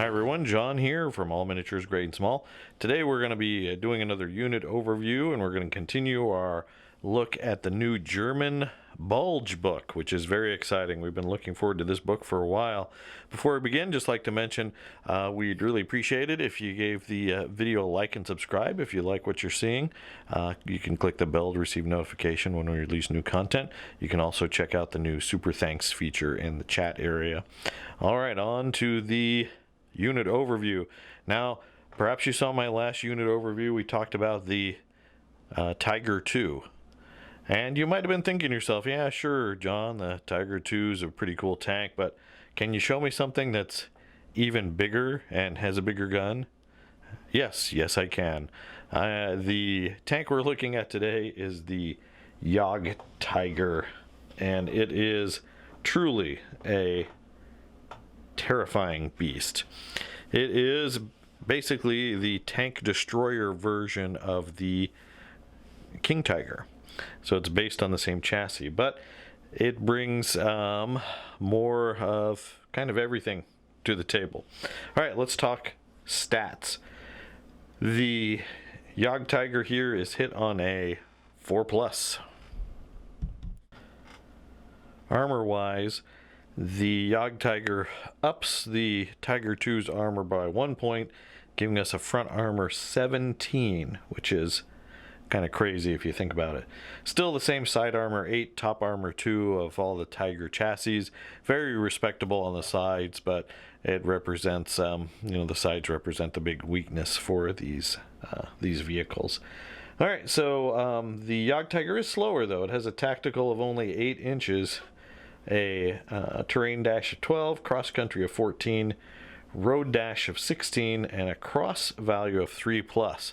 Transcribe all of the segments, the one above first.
Hi everyone, John here from All Miniatures Great and Small. Today we're going to be doing another unit overview, and we're going to continue our look at the new German Bulge book, which is very exciting. We've been looking forward to this book for a while. Before we begin, just like to mention, we'd really appreciate it if you gave the video a like and subscribe if you like what you're seeing. You can click the bell to receive notification when we release new content. You can also check out the new Super Thanks feature in the chat area. Alright, on to the unit overview. Now, perhaps you saw my last unit overview. We talked about the Tiger 2. And you might have been thinking to yourself, yeah, sure, John, the Tiger 2 is a pretty cool tank, but can you show me something that's even bigger and has a bigger gun? Yes, I can. The tank we're looking at today is the Jagdtiger, and it is truly a terrifying beast. It is basically the tank destroyer version of the Jadgtiger. So it's based on the same chassis, but it brings more of kind of everything to the table. All right, let's talk stats. The Jagdtiger here is hit on a 4+. Armor-wise, the Jagdtiger ups the Tiger 2's armor by 1 point, giving us a front armor 17, which is kind of crazy if you think about it. Still the same side armor 8, top armor 2 of all the Tiger chassis. Very respectable on the sides, but it represents, the sides represent the big weakness for these vehicles. All right, so the Jagdtiger is slower though. It has a tactical of only 8 inches, a terrain dash of 12, cross country of 14, road dash of 16, and a cross value of 3+.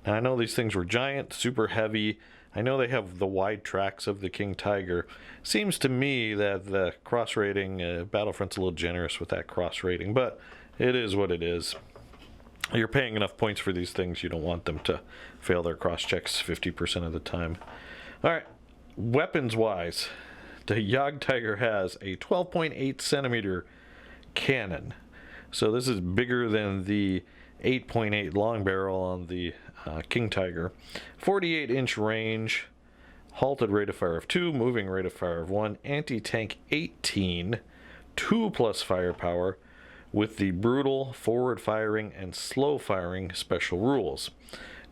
Now I know these things were giant, super heavy. I know they have the wide tracks of the Jadgtiger. Seems to me that the cross rating, Battlefront's a little generous with that cross rating, but it is what it is. You're paying enough points for these things, you don't want them to fail their cross checks 50% of the time. Alright, weapons wise, the Jadgtiger has a 12.8 centimeter cannon. So this is bigger than the 8.8 long barrel on the Jadgtiger. 48-inch range, halted rate of fire of 2, moving rate of fire of 1, anti-tank 18, 2+ firepower, with the brutal, forward firing, and slow firing special rules.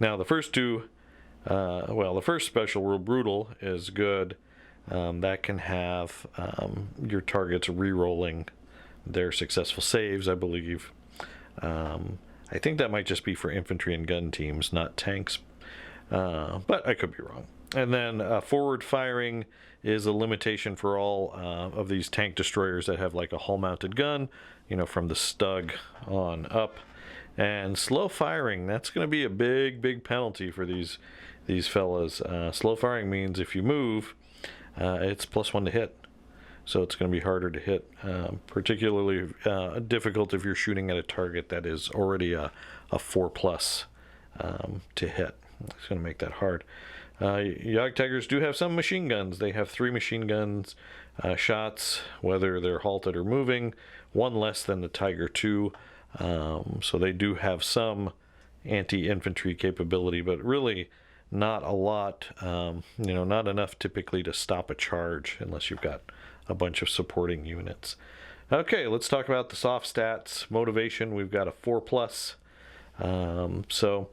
Now the first two, the first special rule, brutal, is good. That can have your targets re-rolling their successful saves, I believe. I think that might just be for infantry and gun teams, not tanks, but I could be wrong. And then forward firing is a limitation for all of these tank destroyers that have like a hull-mounted gun, from the Stug on up. And slow firing, that's going to be a big penalty for these fellas. Slow firing means if you move, it's +1 to hit. So it's going to be harder to hit, particularly difficult if you're shooting at a target that is already a 4+ to hit. It's going to make that hard. Jagdtigers do have some machine guns. They have 3 machine guns shots, whether they're halted or moving, 1 less than the Tiger 2. So they do have some anti-infantry capability, but really not a lot, not enough typically to stop a charge unless you've got a bunch of supporting units. Okay, let's talk about the soft stats. Motivation, we've got a 4+. So,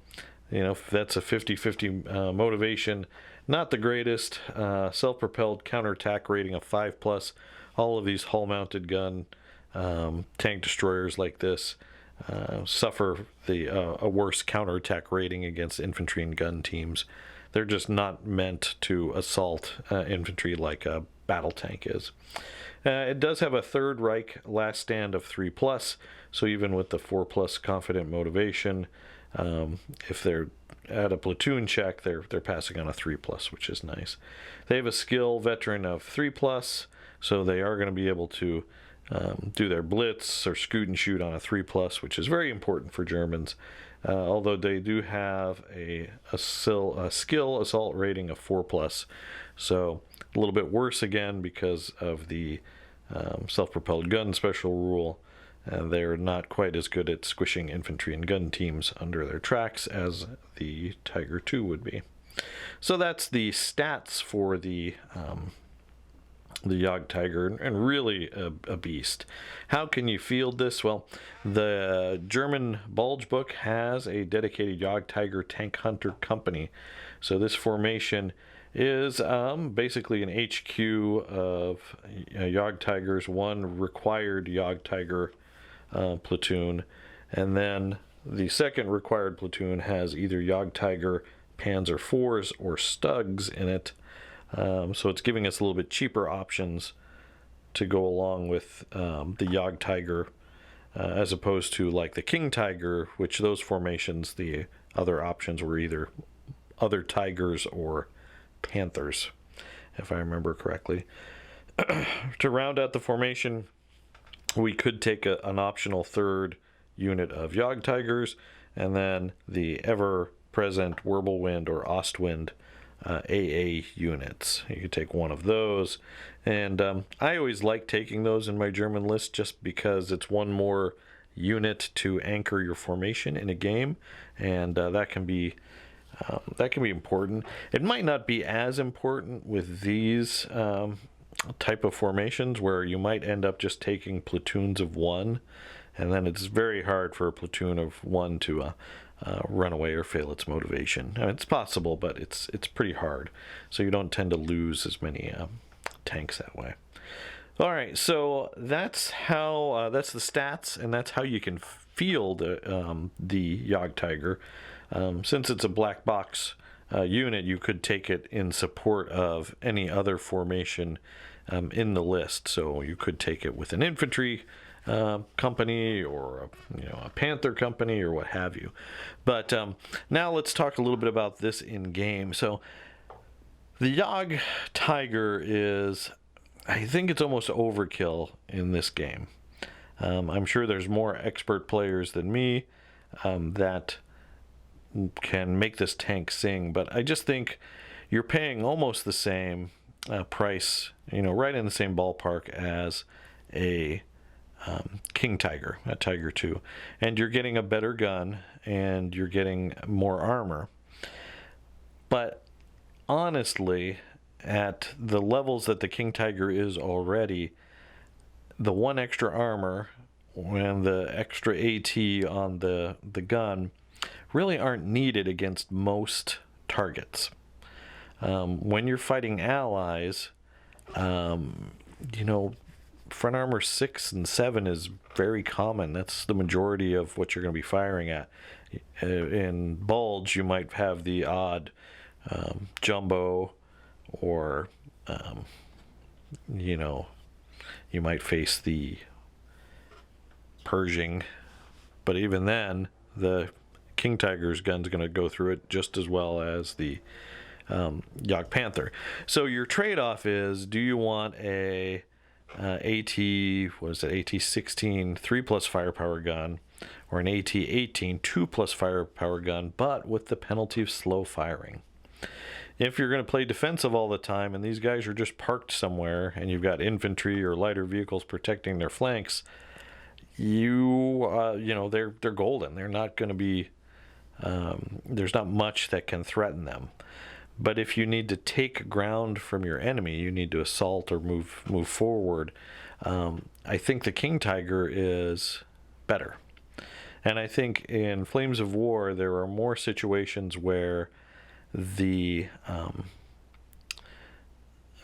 if that's a 50-50 motivation, not the greatest. Self-propelled counterattack rating of 5+. All of these hull-mounted gun tank destroyers like this suffer a worse counterattack rating against infantry and gun teams. They're just not meant to assault infantry like a battle tank is. It does have a Third Reich last stand of 3+, so even with the 4+ confident motivation, if they're at a platoon check, they're passing on a 3+, which is nice. They have a skill veteran of 3+, so they are going to be able to do their blitz or scoot and shoot on a 3+, which is very important for Germans. Although they do have a skill assault rating of 4+, so a little bit worse again because of the self-propelled gun special rule, they're not quite as good at squishing infantry and gun teams under their tracks as the Tiger II would be. So that's the stats for the Jagdtiger, and really a beast. How can you field this? Well, the German Bulge book has a dedicated Jagdtiger tank hunter company. So this formation is basically an HQ of Jagdtigers, one required Jagdtiger platoon, and then the second required platoon has either Jagdtiger Panzer IVs or Stugs in it. So it's giving us a little bit cheaper options to go along with the Jagdtiger, as opposed to like the King Tiger, which those formations, the other options were either other Tigers or Panthers, if I remember correctly. To round out the formation, we could take an optional third unit of Jagdtigers, and then the ever-present Wirbelwind or Ostwind AA units. You could take one of those, and I always like taking those in my German list just because it's one more unit to anchor your formation in a game, and that can be important. It might not be as important with these type of formations, where you might end up just taking platoons of one, and then it's very hard for a platoon of one to run away or fail its motivation. I mean, it's possible, but it's pretty hard, so you don't tend to lose as many tanks that way. All right, so that's how that's the stats, and that's how you can field the Jagdtiger. Since it's a black box unit, you could take it in support of any other formation in the list. So you could take it with an infantry company, or a Panther company, or what have you. But now let's talk a little bit about this in game. So the Jagdtiger is, I think it's almost overkill in this game. I'm sure there's more expert players than me that can make this tank sing, but I just think you're paying almost the same price, right in the same ballpark as a King Tiger, a Tiger II, and you're getting a better gun and you're getting more armor. But honestly, at the levels that the King Tiger is already, the one extra armor and the extra AT on the gun really aren't needed against most targets. When you're fighting allies, front armor 6 and 7 is very common. That's the majority of what you're going to be firing at. In Bulge, you might have the odd jumbo, or you might face the Pershing, but even then, the King Tiger's gun's going to go through it just as well as the Jagdpanther. So your trade-off is, do you want a AT-16 3+ firepower gun, or an AT-18 2+ firepower gun, but with the penalty of slow firing? If you're going to play defensive all the time and these guys are just parked somewhere and you've got infantry or lighter vehicles protecting their flanks, they're golden. They're not going to be there's not much that can threaten them. But if you need to take ground from your enemy, you need to assault or move forward, I think the King Tiger is better. And I think in Flames of War there are more situations where the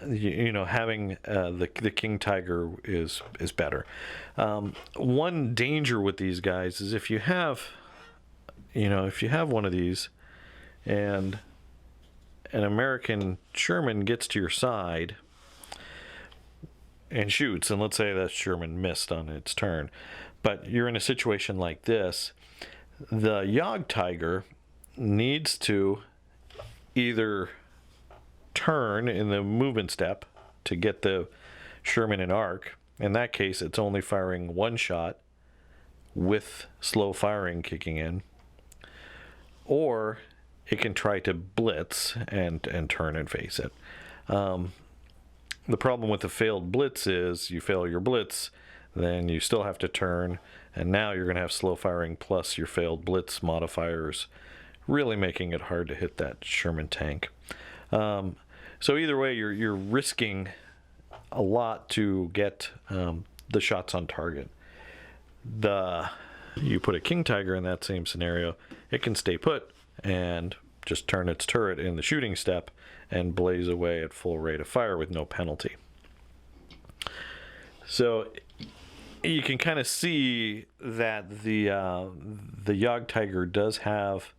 having the King Tiger is better. One danger with these guys is if you have one of these and an American Sherman gets to your side and shoots, and let's say that Sherman missed on its turn, but you're in a situation like this, the Jagdtiger needs to either turn in the movement step to get the Sherman in arc. In that case, it's only firing one shot with slow firing kicking in, or it can try to blitz and turn and face it. The problem with the failed blitz is you fail your blitz, then you still have to turn, and now you're going to have slow firing plus your failed blitz modifiers, really making it hard to hit that Sherman tank. So either way, you're risking a lot to get the shots on target. You put a Jadgtiger in that same scenario, it can stay put and just turn its turret in the shooting step and blaze away at full rate of fire with no penalty. So you can kind of see that the Jadgtiger does have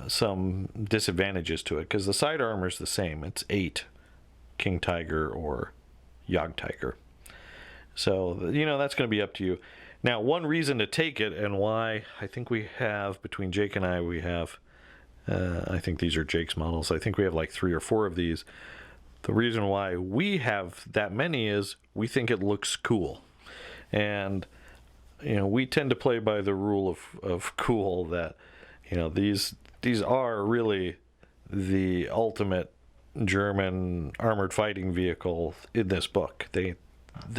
some disadvantages to it, because the side armor is the same. It's 8 Jadgtiger or Jadgtiger. So, you know, that's going to be up to you. Now, one reason to take it, and why I think we have, between Jake and I, we have, I think these are Jake's models. I think we have like 3 or 4 of these. The reason why we have that many is we think it looks cool. And, you know, we tend to play by the rule of cool, that, you know, these are really the ultimate German armored fighting vehicle in this book. They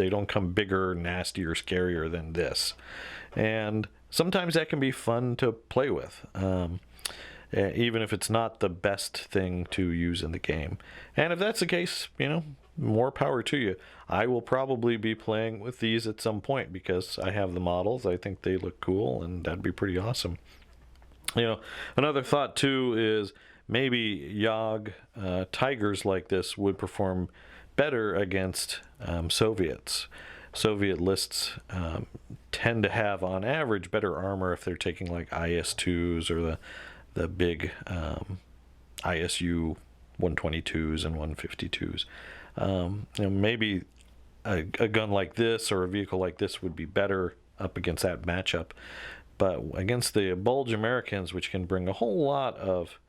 don't come bigger, nastier, scarier than this. And sometimes that can be fun to play with, even if it's not the best thing to use in the game. And if that's the case, you know, more power to you. I will probably be playing with these at some point because I have the models. I think they look cool, and that'd be pretty awesome. You know, another thought too is maybe Tigers like this would perform better against Soviets. Soviet lists tend to have, on average, better armor if they're taking like IS-2s or the big ISU 122s and 152s. You know, maybe a gun like this or a vehicle like this would be better up against that matchup. But against the Bulge Americans, which can bring a whole lot of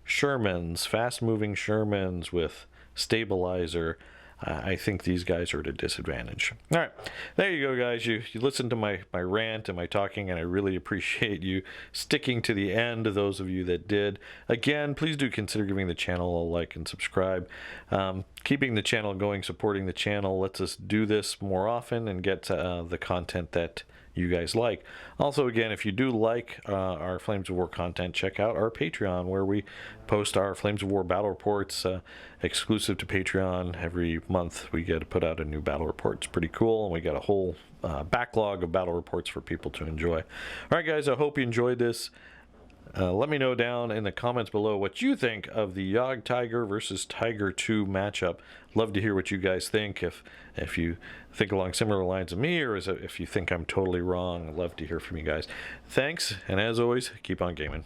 Shermans, fast-moving Shermans with stabilizer, I think these guys are at a disadvantage. All right, there you go, guys. You listened to my rant and my talking, and I really appreciate you sticking to the end, those of you that did. Again, please do consider giving the channel a like and subscribe. Keeping the channel going, supporting the channel lets us do this more often and get the content that you guys like. Also, again, if you do like our Flames of War content, check out our Patreon, where we post our Flames of War battle reports exclusive to Patreon. Every month we get to put out a new battle report. It's pretty cool, and we got a whole backlog of battle reports for people to enjoy. All right, guys, I hope you enjoyed this. Let me know down in the comments below what you think of the Jadgtiger versus Tiger 2 matchup. Love to hear what you guys think. If you think along similar lines of me, or if you think I'm totally wrong, I'd love to hear from you guys. Thanks, and as always, keep on gaming.